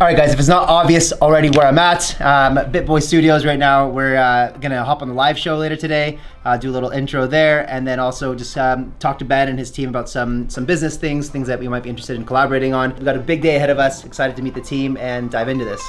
All right, guys, if it's not obvious already where I'm at, Bitboy Studios right now. We're gonna hop on the live show later today, do a little intro there, and then also just talk to Ben and his team about some business things that we might be interested in collaborating on. We've got a big day ahead of us. Excited to meet the team and dive into this.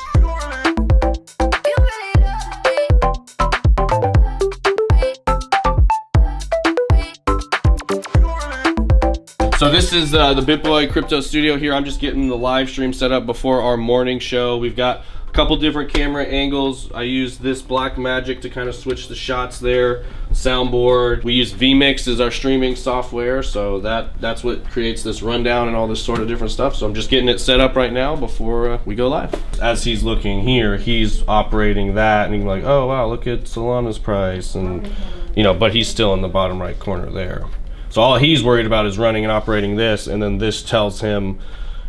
So this is the Bitboy Crypto Studio here. I'm just getting the live stream set up before our morning show. We've got a couple different camera angles. I use this Black Magic to kind of switch the shots there. Soundboard. We use vMix as our streaming software, so that's what creates this rundown and all this sort of different stuff. So I'm just getting it set up right now before we go live. As he's looking here, he's operating that, and he's like, oh wow, look at Solana's price, and but he's still in the bottom right corner there. So all he's worried about is running and operating this, and then this tells him,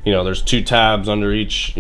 there's 2 tabs under each,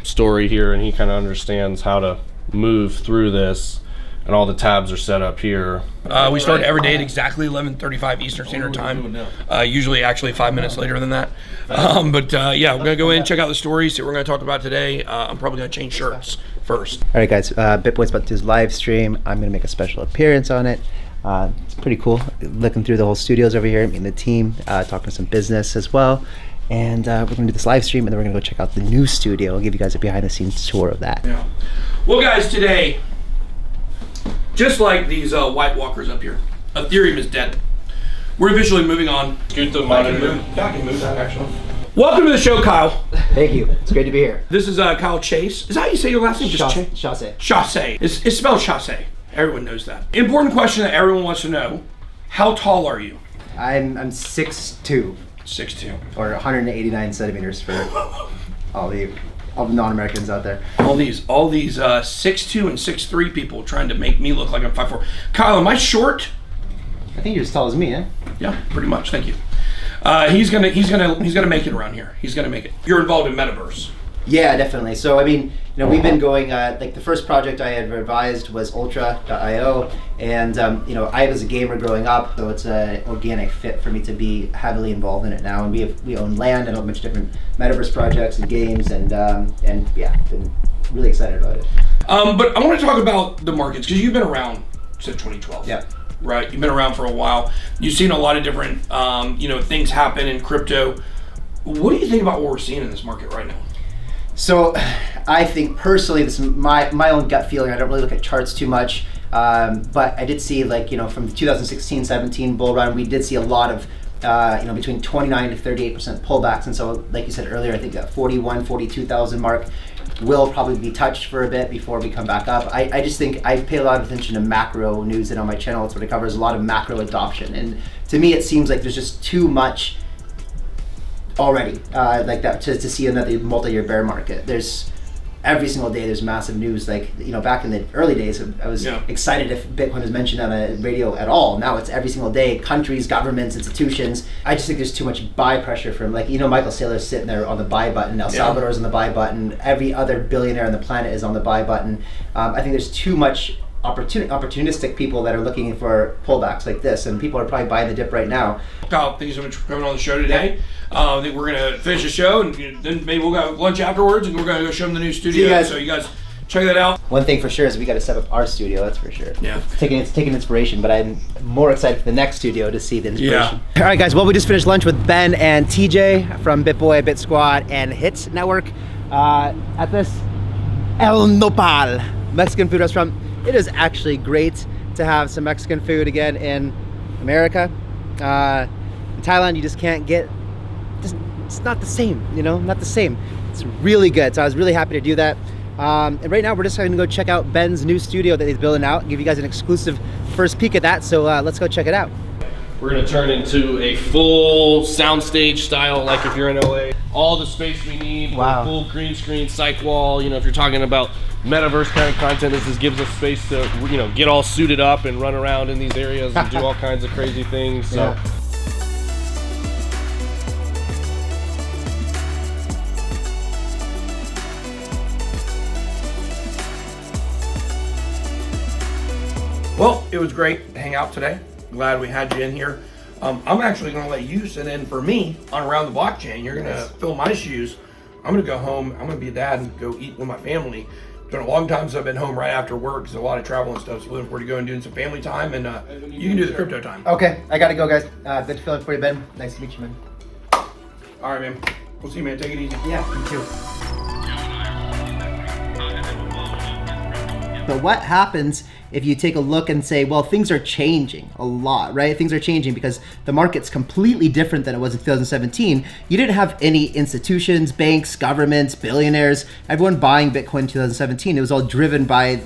story here, and he kind of understands how to move through this, and all the tabs are set up here. We start every day at exactly 11:35 Eastern Standard Time. Usually actually 5 minutes later than that. Yeah, we're gonna go in, check out the stories, see what we're gonna talk about today. I'm probably gonna change shirts first. All right, guys, Bitboy's about to do his live stream. I'm gonna make a special appearance on it. It's pretty cool looking through the whole studios over here, meeting the team, talking some business as well. And we're going to do this live stream, and then we're going to go check out the new studio. I'll give you guys a behind the scenes tour of that. Yeah. Well, guys, today, just like these White Walkers up here, Ethereum is dead. We're officially moving on. Scoot the monitor. I can move that, actually. Welcome to the show, Kyle. Thank you. It's great to be here. This is Kyle Chase. Is that how you say your last name? Chasse. Chasse. It's spelled Chasse. Everyone knows that. Important question that everyone wants to know. How tall are you? I'm 6'2". 6'2". Or 189 centimeters for all the non-Americans out there. All these 6'2" and 6'3" people trying to make me look like I'm 5'4". Kyle, am I short? I think you're as tall as me, eh? Yeah, pretty much. Thank you. He's gonna make it around here. He's gonna make it. You're involved in Metaverse. Yeah, definitely. So, I mean, we've been going, like the first project I had revised was ultra.io, and, I was a gamer growing up, so it's an organic fit for me to be heavily involved in it now. And we own land and a bunch of different metaverse projects and games, and yeah, been really excited about it. But I want to talk about the markets, because you've been around since 2012. Yeah. Right, you've been around for a while. You've seen a lot of different, things happen in crypto. What do you think about what we're seeing in this market right now? So I think personally, this is my own gut feeling. I don't really look at charts too much, but I did see, from the 2016-17 bull run, we did see a lot of, between 29 to 38% pullbacks. And so, like you said earlier, I think that 42,000 mark will probably be touched for a bit before we come back up. I just think I pay a lot of attention to macro news, and on my channel, it's what it covers, a lot of macro adoption. And to me, it seems like there's just too much already, like that, to see another multi-year bear market. There's every single day there's massive news. Back in the early days, I was excited if Bitcoin was mentioned on a radio at all. Now it's every single day, countries, governments, institutions. I just think there's too much buy pressure from, Michael Saylor's sitting there on the buy button, El Salvador's on the buy button, every other billionaire on the planet is on the buy button. I think there's too much opportunistic people that are looking for pullbacks like this, and people are probably buying the dip right now. Kyle, thank you so much for coming on the show today. I think we're gonna finish the show, and then maybe we'll go lunch afterwards, and we're gonna go show them the new studio. So you guys check that out. One thing for sure is we got to set up our studio. That's for sure. Yeah. Taking inspiration, but I'm more excited for the next studio to see the inspiration. Yeah. All right, guys. Well, we just finished lunch with Ben and TJ from Bitboy, Bit Squad, and Hits Network at this El Nopal Mexican food restaurant. It is actually great to have some Mexican food again in America. In Thailand, you just can't get, it's not the same, not the same. It's really good, so I was really happy to do that. And right now, we're just going to go check out Ben's new studio that he's building out, give you guys an exclusive first peek at that, so let's go check it out. We're gonna turn into a full soundstage style, like if you're in LA. All the space we need, full green screen, psych wall. If you're talking about metaverse kind of content, this gives us space to, get all suited up and run around in these areas and do all kinds of crazy things. So. Yeah. Well, it was great to hang out today. Glad we had you in here. I'm actually going to let you sit in for me on Around the Blockchain. You're going to fill my shoes I'm gonna go home. I'm gonna be a dad and go eat with my family. It's been a long time since I've been home right after work. There's a lot of travel and stuff. So looking forward to going and doing some family time, and you can do the crypto time. Okay, I gotta go, guys. Good to fill in for you, Ben. Nice to meet you, man. All right, man. We'll see you, man. Take it easy. Yeah, you too. But what happens if you take a look and say, well, things are changing a lot, right? Things are changing because the market's completely different than it was in 2017. You didn't have any institutions, banks, governments, billionaires, everyone buying Bitcoin in 2017. It was all driven by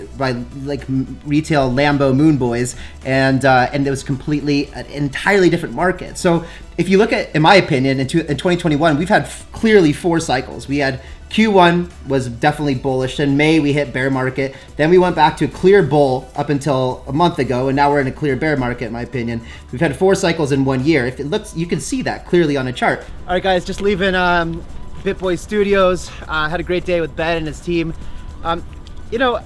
like retail Lambo moon boys, and it was completely an entirely different market. So if you look at, in my opinion, in 2021, we've had clearly 4 cycles. We had Q1 was definitely bullish. In May, we hit bear market. Then we went back to a clear bull up until a month ago, and now we're in a clear bear market, in my opinion. We've had 4 cycles in 1 year. If it looks, you can see that clearly on a chart. All right, guys, just leaving Bitboy Studios. Had a great day with Ben and his team. You know,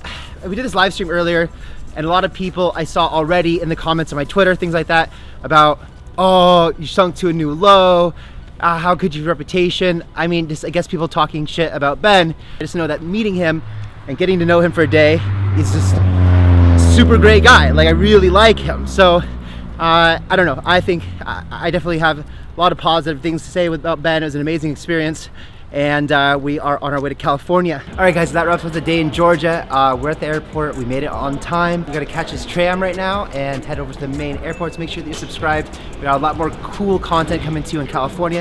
we did this live stream earlier, and a lot of people I saw already in the comments on my Twitter, things like that, about, oh, you sunk to a new low. How could your reputation? I mean, just I guess people talking shit about Ben. I just know that meeting him and getting to know him for a day, he's just a super great guy. Like, I really like him. So I don't know. I think I definitely have a lot of positive things to say about Ben. It was an amazing experience. And we are on our way to California. All right, guys, that wraps up the day in Georgia. We're at the airport. We made it on time. We gotta catch this tram right now and head over to the main airport. So make sure that you're subscribed. We got a lot more cool content coming to you in California.